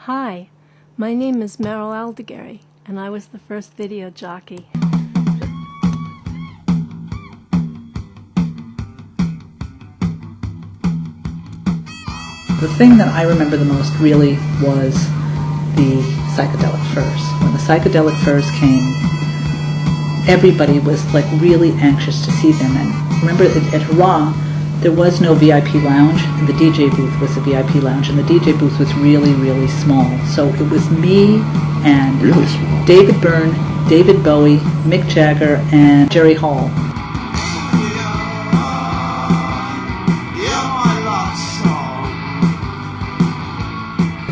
Hi, my name is Meryl Aldegary, and I was the first video jockey. The thing that I remember the most really was the Psychedelic Furs. When the Psychedelic Furs came, everybody was like really anxious to see them. And remember at Hurrah, there was no VIP lounge, and the DJ booth was a VIP lounge, and the DJ booth was really, really small. So it was me and David Byrne, David Bowie, Mick Jagger, and Jerry Hall.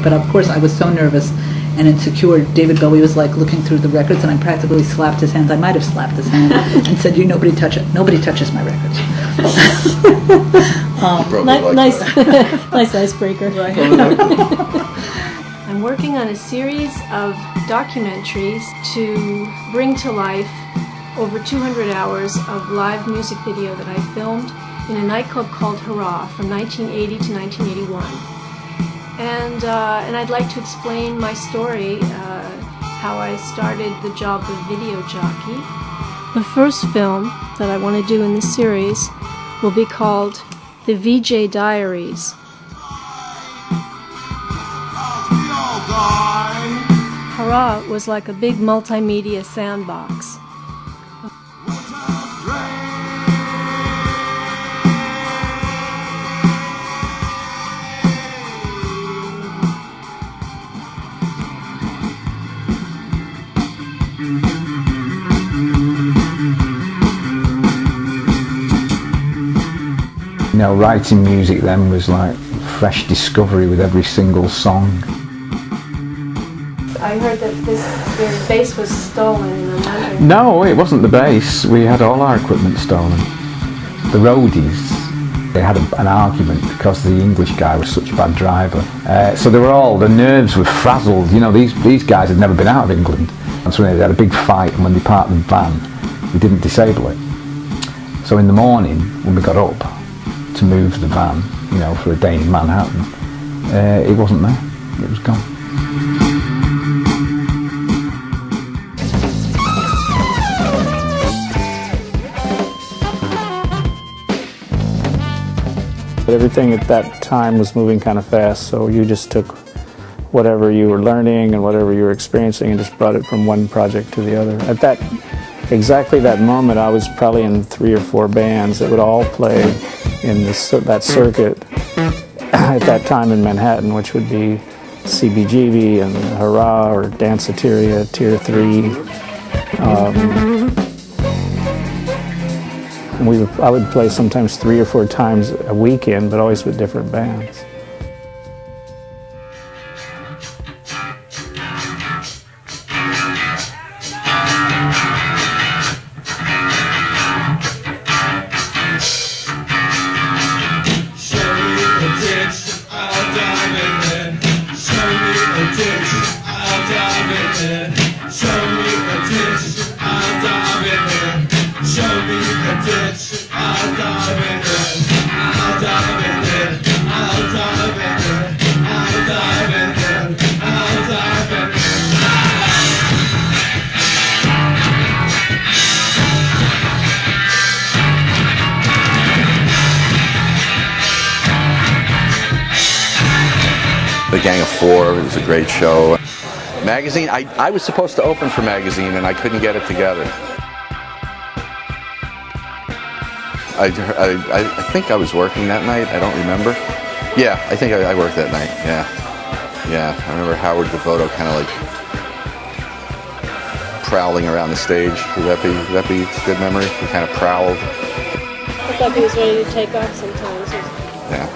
But of course I was so nervous and insecure. David Bowie was like looking through the records, and I practically slapped his hands. I might have slapped his hand and said, "You nobody touch it. Nobody touches my records." Nice icebreaker. Right. I'm working on a series of documentaries to bring to life over 200 hours of live music video that I filmed in a nightclub called Hurrah from 1980 to 1981. And I'd like to explain my story, how I started the job of video jockey. The first film that I want to do in this series will be called The VJ Diaries. Hurrah was like a big multimedia sandbox. You know, writing music then was like fresh discovery with every single song. I heard that your bass was stolen, and I'm wondering... No, it wasn't the bass. We had all our equipment stolen. The roadies, they had an argument because the English guy was such a bad driver. So they were all, the nerves were frazzled. You know, these guys had never been out of England. And so they had a big fight, and when they parked the van, they didn't disable it. So in the morning, when we got up to move the van, you know, for a day in Manhattan, it wasn't there. It was gone. But everything at that time was moving kind of fast, so you just took whatever you were learning and whatever you were experiencing and just brought it from one project to the other. At exactly that moment, I was probably in 3 or 4 bands that would all play in that circuit at that time in Manhattan, which would be CBGB and Hurrah or Danceteria, Tier 3. And I would play sometimes 3 or 4 times a weekend, but always with different bands. The Gang of Four, it was a great show. Magazine, I was supposed to open for Magazine and I couldn't get it together. I think I was working that night, I don't remember. Yeah, I think I worked that night, yeah. I remember Howard Devoto kind of like prowling around the stage. Would that be a good memory? He kind of prowled. I thought he was ready to take off sometimes. Yeah.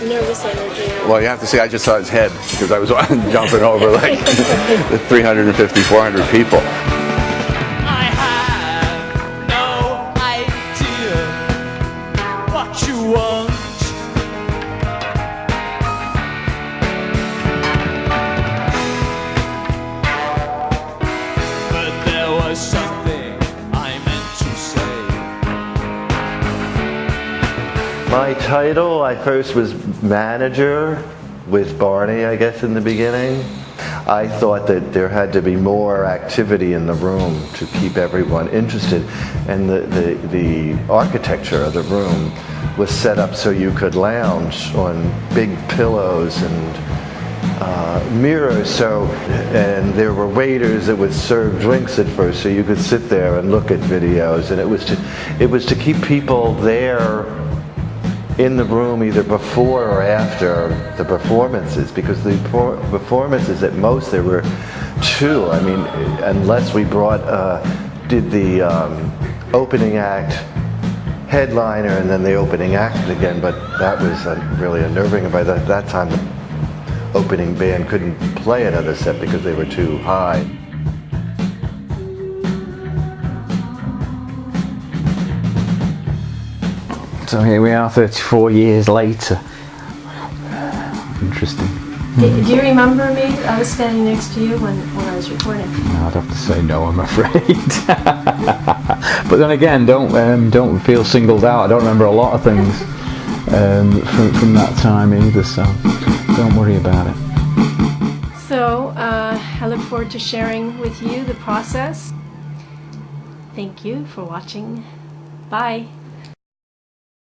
Nervous energy. Well, you have to see, I just saw his head because I was jumping over like 350, 400 people. I have no idea what you want. But there was something I meant to say. My title, I first was manager with Barney, I guess, in the beginning. I thought that there had to be more activity in the room to keep everyone interested, and the architecture of the room was set up so you could lounge on big pillows and mirrors, and there were waiters that would serve drinks at first, so you could sit there and look at videos, and it was to keep people there in the room either before or after the performances, because the performances at most there were 2. I mean, unless we did the opening act, headliner, and then the opening act again, but that was really unnerving. And by that time the opening band couldn't play another set because they were too high. So here we are 34 years later. Interesting. Do you remember me? I was standing next to you when I was recording. I'd have to say no, I'm afraid. But then again, don't feel singled out. I don't remember a lot of things from that time either, so don't worry about it. So I look forward to sharing with you the process. Thank you for watching. Bye.